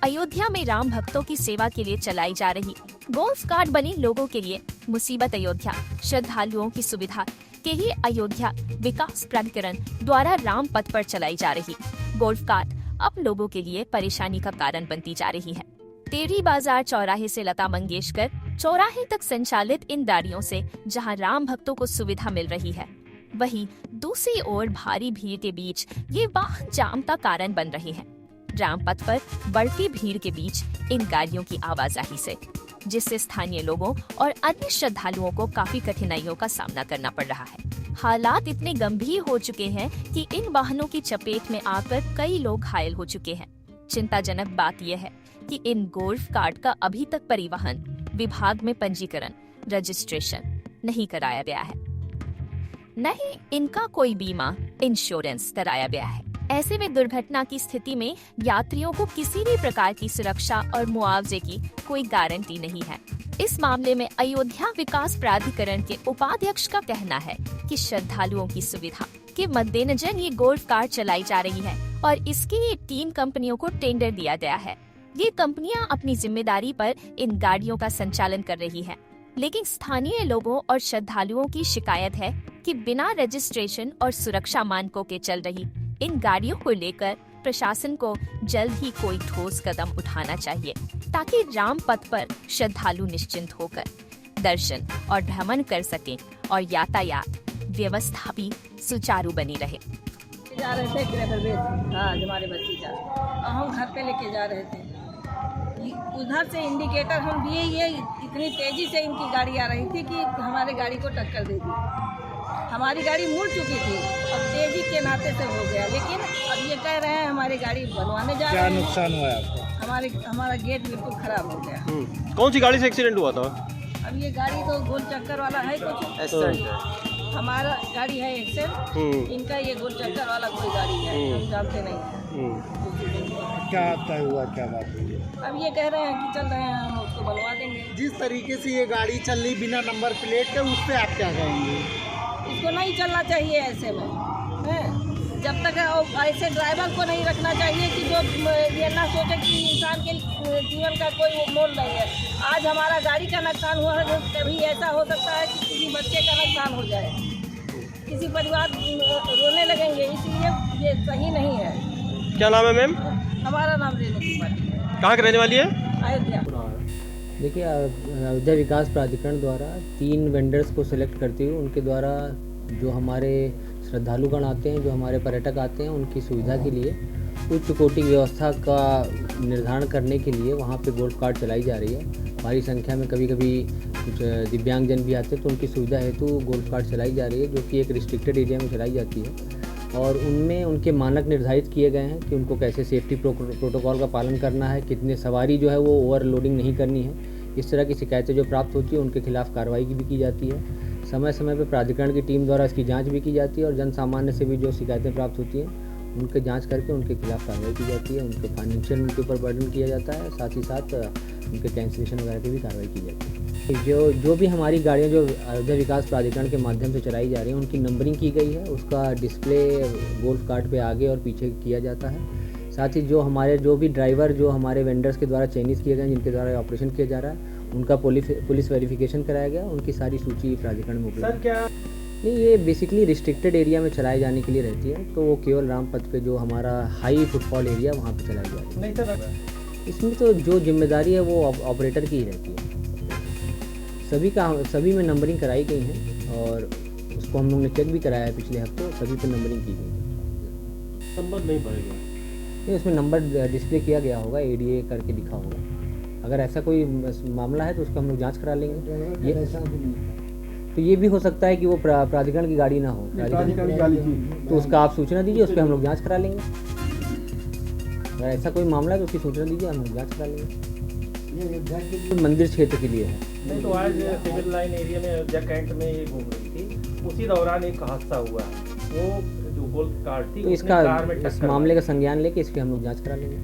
अयोध्या में राम भक्तों की सेवा के लिए चलाई जा रही गोल्फ कार्ट बनी लोगों के लिए मुसीबत। अयोध्या श्रद्धालुओं की सुविधा के लिए अयोध्या विकास प्राधिकरण द्वारा राम पथ पर चलाई जा रही गोल्फ कार्ट अब लोगों के लिए परेशानी का कारण बनती जा रही है। टेरी बाजार चौराहे से लता मंगेशकर चौराहे तक संचालित इन गाड़ियों से जहां राम भक्तों को सुविधा मिल रही है, वहीं दूसरी ओर भारी भीड़ के बीच ये वाहन जाम का कारण बन रहे हैं। राम पथ पर बढ़ती भीड़ के बीच इन गाड़ियों की आवाजाही से, जिससे स्थानीय लोगों और अन्य श्रद्धालुओं को काफी कठिनाइयों का सामना करना पड़ रहा है। हालात इतने गंभीर हो चुके हैं कि इन वाहनों की चपेट में आकर कई लोग घायल हो चुके हैं। चिंताजनक बात यह है कि इन गोल्फ कार्ट का अभी तक परिवहन विभाग में पंजीकरण रजिस्ट्रेशन नहीं कराया गया है, न ही इनका कोई बीमा इंश्योरेंस कराया गया है। ऐसे में दुर्घटना की स्थिति में यात्रियों को किसी भी प्रकार की सुरक्षा और मुआवजे की कोई गारंटी नहीं है। इस मामले में अयोध्या विकास प्राधिकरण के उपाध्यक्ष का कहना है कि श्रद्धालुओं की सुविधा के मद्देनजर ये गोल्फ कार्ट चलाई जा रही है और इसके लिए 3 कंपनियों को टेंडर दिया गया है। ये कंपनियां अपनी जिम्मेदारी पर इन गाड़ियों का संचालन कर रही है, लेकिन स्थानीय लोगों और श्रद्धालुओं की शिकायत है कि बिना रजिस्ट्रेशन और सुरक्षा मानकों के चल रही इन गाड़ियों को लेकर प्रशासन को जल्द ही कोई ठोस कदम उठाना चाहिए, ताकि राम पथ पर श्रद्धालु निश्चिंत होकर दर्शन और भ्रमण कर सकें और यातायात व्यवस्था भी सुचारू बनी रहे। जा रहे थे गृह प्रवेश, हाँ हमारे बच्चे जा और हम घर पे लेके जा रहे थे। उधर से इंडिकेटर हम दिए, ये इतनी तेजी से इनकी गाड़ी आ रही थी कि हमारे गाड़ी को टक्कर दे दी। हमारी गाड़ी मुड़ चुकी थी और तेजी के नाते से हो गया, लेकिन अब ये कह रहे हैं हमारी गाड़ी बनवाने जा रहे हैं। क्या नुकसान हुआ आपको? हमारा गेट बिल्कुल खराब हो गया। कौन सी गाड़ी से एक्सीडेंट हुआ था? अब ये गाड़ी तो गोल चक्कर वाला है कुछ, हमारा गाड़ी है एक्सेल, इनका ये गोल चक्कर वाला कोई गाड़ी है, हम जानते नहीं हैं। क्या तय हुआ, क्या बात हुई? अब ये कह रहे हैं कि चल रहे हैं, हम उसको बनवा देंगे। जिस तरीके से ये गाड़ी चल रही बिना नंबर प्लेट के, उस पे आप क्या कहेंगे? इसको नहीं चलना चाहिए ऐसे में, है जब तक ऐसे ड्राइवर को नहीं रखना चाहिए कि जो ये ना सोचे कि इंसान के जीवन का कोई वो मोल नहीं है। आज हमारा गाड़ी का नुकसान हुआ है, कभी ऐसा हो सकता है कि किसी बच्चे का नुकसान हो जाए, किसी परिवार रोने लगेंगे, इसलिए ये सही नहीं है। क्या नाम है मैम? हमारा नाम रेणु कुमारी है। कहाँ के रहने वाली है? अयोध्या। देखिए, अयोध्या विकास प्राधिकरण द्वारा 3 वेंडर्स को सिलेक्ट करते हुए उनके द्वारा जो हमारे श्रद्धालुगण आते हैं, जो हमारे पर्यटक आते हैं, उनकी सुविधा के लिए उच्च कोटि व्यवस्था का निर्धारण करने के लिए वहाँ पे गोल्फ कार्ट चलाई जा रही है। भारी संख्या में कभी कभी कुछ दिव्यांगजन भी आते हैं, तो उनकी सुविधा हेतु गोल्फ कार्ट चलाई जा रही है, जो कि एक रिस्ट्रिक्टेड एरिया में चलाई जाती है। और उनमें उनके मानक निर्धारित किए गए हैं कि उनको कैसे सेफ्टी प्रोटोकॉल का पालन करना है, कितने सवारी जो है वो ओवरलोडिंग नहीं करनी है। इस तरह की शिकायतें जो प्राप्त होती है उनके खिलाफ कार्रवाई भी की जाती है। समय समय पर प्राधिकरण की टीम द्वारा इसकी जांच भी की जाती है और जन सामान्य से भी जो शिकायतें प्राप्त होती हैं उनके जांच करके उनके खिलाफ कार्रवाई की जाती है। उनके फाइनेंशियल उनके ऊपर बर्डन किया जाता है, साथ ही साथ उनके कैंसिलेशन वगैरह की भी कार्रवाई की जाती है। जो भी हमारी गाड़ियाँ जो अयोध्या विकास प्राधिकरण के माध्यम से चलाई जा रही हैं, उनकी नंबरिंग की गई है, उसका डिस्प्ले गोल्फ कार्ट पे आगे और पीछे किया जाता है। साथ ही जो भी ड्राइवर जो हमारे वेंडर्स के द्वारा चयनित किए गए, जिनके द्वारा ऑपरेशन किया जा रहा है, उनका पुलिस वेरिफिकेशन कराया गया, उनकी सारी सूची प्राधिकरण में उपलब्ध है। क्या नहीं, ये बेसिकली रिस्ट्रिक्टेड एरिया में चलाए जाने के लिए रहती है, तो वो केवल राम पथ पे जो हमारा हाई फुटफॉल एरिया वहाँ पे चलाई जाती है। नहीं सर, इसमें तो जो जिम्मेदारी है वो ऑपरेटर की ही रहती है। सभी में नंबरिंग कराई गई है और उसको हम लोग ने चेक भी कराया है पिछले हफ्ते, सभी पे नंबरिंग की गई है। नंबर नहीं पड़ेगा? नहीं, उसमें नंबर डिस्प्ले किया गया होगा, ADA करके लिखा होगा। अगर ऐसा कोई मामला है तो उसका हम लोग जांच करा लेंगे। ये तो ये भी हो सकता है कि वो प्राधिकरण की गाड़ी ना हो, तो उसका आप सूचना दीजिए, उस पर हम लोग जांच करा लेंगे। अगर ऐसा कोई मामला है तो उसकी सूचना दीजिए, हम लोग जांच करा लेंगे। मंदिर क्षेत्र के लिए है। नहीं तो आज सिविल लाइन एरिया में अयोध्या कैंट में ये घूम रही थी, उसी दौरान एक हादसा हुआ। वो जो गोल्फ कार्ट थी, तो इसका इस मामले का संज्ञान लेके इसकी हम लोग जांच करा लेंगे।